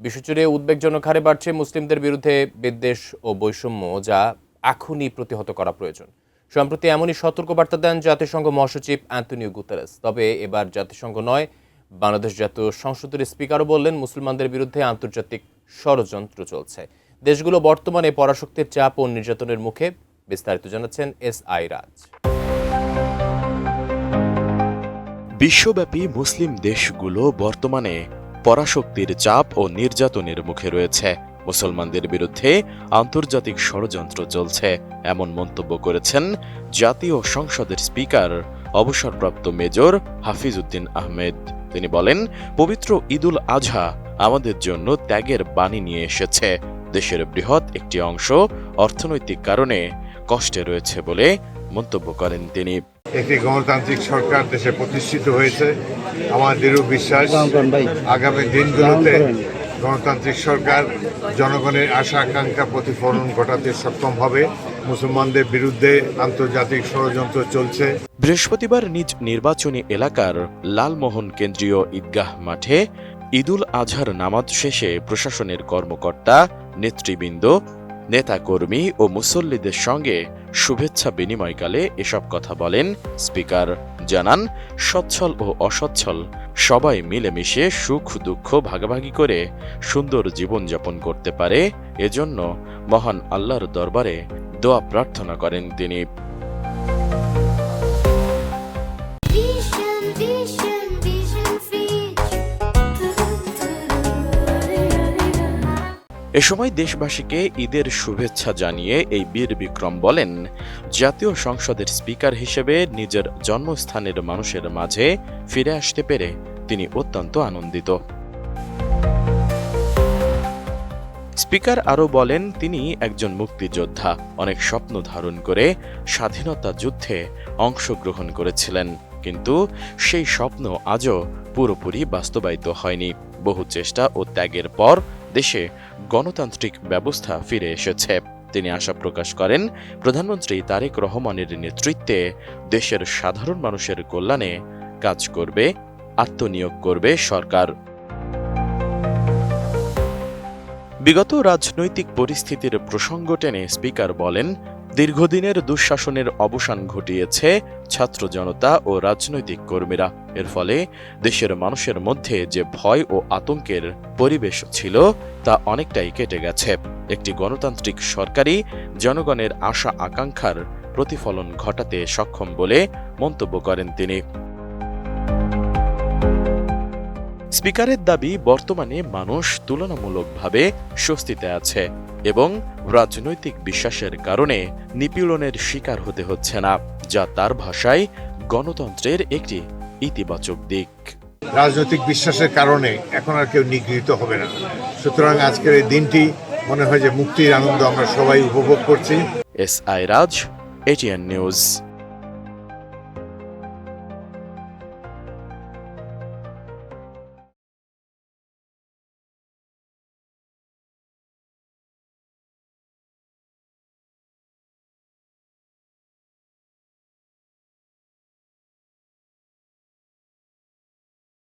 বিশ্বজুড়ে উদ্বেগজনক হারে বাড়ছে মুসলিমদের বিরুদ্ধে বিদ্বেষ ও বৈষম্য, যা এখনই প্রতিহত করা প্রয়োজন। সম্প্রতি এমনই সতর্কবার্তা দেন জাতিসংঘ মহাসচিব অ্যান্তোনিও গুতেরেস। তবে এবার জাতিসংঘ নয়, বাংলাদেশ জাতীয় সংসদের স্পিকারও বললেন, মুসলমানদের বিরুদ্ধে আন্তর্জাতিক ষড়যন্ত্র চলছে। দেশগুলো বর্তমানে পরাশক্তির চাপ ও নির্যাতনের মুখে। বিস্তারিত জানাচ্ছেন SI রাজ। বিশ্বব্যাপী মুসলিম দেশগুলো বর্তমানে পরাশক্তির চাপ ও নির্যাতনের মুখে রয়েছে। মুসলমানদের বিরুদ্ধে আন্তর্জাতিক ষড়যন্ত্র চলছে, এমন মন্তব্য করেছেন জাতীয় সংসদের স্পিকার অবসরপ্রাপ্ত মেজর হাফিজ উদ্দিন আহমেদ। তিনি বলেন, পবিত্র ঈদুল আজহা আমাদের জন্য ত্যাগের বাণী নিয়ে এসেছে। দেশের বৃহৎ একটি অংশ অর্থনৈতিক কারণে কষ্টে রয়েছে বলে মন্তব্য করেন তিনি। একটি গণতান্ত্রিক সরকার দেশে প্রতিষ্ঠিত হয়েছে। আমার দৃঢ় বিশ্বাস আগামী দিনগুলোতে গণতান্ত্রিক সরকার জনগণের আশা আকাঙ্ক্ষা প্রতিফলন ঘটাতে সক্ষম হবে। মুসলমানদের বিরুদ্ধে আন্তর্জাতিক ষড়যন্ত্র চলছে। বৃহস্পতিবার নিজ নির্বাচনী এলাকার লালমোহন কেন্দ্রীয় ঈদগাহ মাঠে ঈদুল আজহার নামাজ শেষে প্রশাসনের কর্মকর্তা, নেতৃবৃন্দ, নেতাকর্মী ও মুসল্লিদের সঙ্গে শুভেচ্ছা বিনিময়কালে এসব কথা বলেন স্পিকার। জানান, সচ্ছল ও অসচ্ছল সবাই মিলেমিশে সুখ দুঃখ ভাগাভাগি করে সুন্দর জীবনযাপন করতে পারে, এজন্য মহান আল্লাহর দরবারে দোয়া প্রার্থনা করেন তিনি। এ সময় দেশবাসীকে ঈদের শুভেচ্ছা জানিয়ে এই বীর বিক্রম বলেন, জাতীয় সংসদের স্পিকার হিসেবে নিজের জন্মস্থানের মানুষের মাঝে ফিরে আসতে পেরে তিনি অত্যন্ত আনন্দিত। স্পিকার আরও বলেন, তিনি একজন মুক্তিযোদ্ধা, অনেক স্বপ্ন ধারণ করে স্বাধীনতা যুদ্ধে অংশগ্রহণ করেছিলেন, কিন্তু সেই স্বপ্ন আজও পুরোপুরি বাস্তবায়িত হয়নি। বহু চেষ্টা ও ত্যাগের পর দেশে গণতান্ত্রিক ব্যবস্থা ফিরে এসেছে। তিনি আশা প্রকাশ করেন, প্রধানমন্ত্রী তারেক রহমানের নেতৃত্বে দেশের সাধারণ মানুষের কল্যাণে কাজ করবে, আত্মনিয়োগ করবে সরকার। বিগত রাজনৈতিক পরিস্থিতির প্রসঙ্গ টেনে স্পিকার বলেন, দীর্ঘদিনের দুঃশাসনের অবসান ঘটিয়েছে ছাত্র জনতা ও রাজনৈতিক কর্মীরা। এর ফলে দেশের মানুষের মধ্যে যে ভয় ও আতঙ্কের পরিবেশ ছিল তা অনেকটাই কেটে গেছে। একটি গণতান্ত্রিক সরকারই জনগণের আশা আকাঙ্ক্ষার প্রতিফলন ঘটাতে সক্ষম বলে মন্তব্য করেন তিনি। স্পিকারের দাবি, বর্তমানে মানুষ তুলনামূলকভাবে স্বস্তিতে আছে এবং রাজনৈতিক বিশ্বাসের কারণে নিপীড়নের শিকার হতে হচ্ছে না, যা তার ভাষায় গণতন্ত্রের একটি ইতিবাচক দিক। রাজনৈতিক বিশ্বাসের কারণে এখন আর কেউ নিগৃহীত হবে না। সুতরাং আজকের এই দিনটি মনে হয় যে মুক্তির আনন্দ আমরা সবাই উপভোগ করছি। SI রাজ, ATN নিউজ।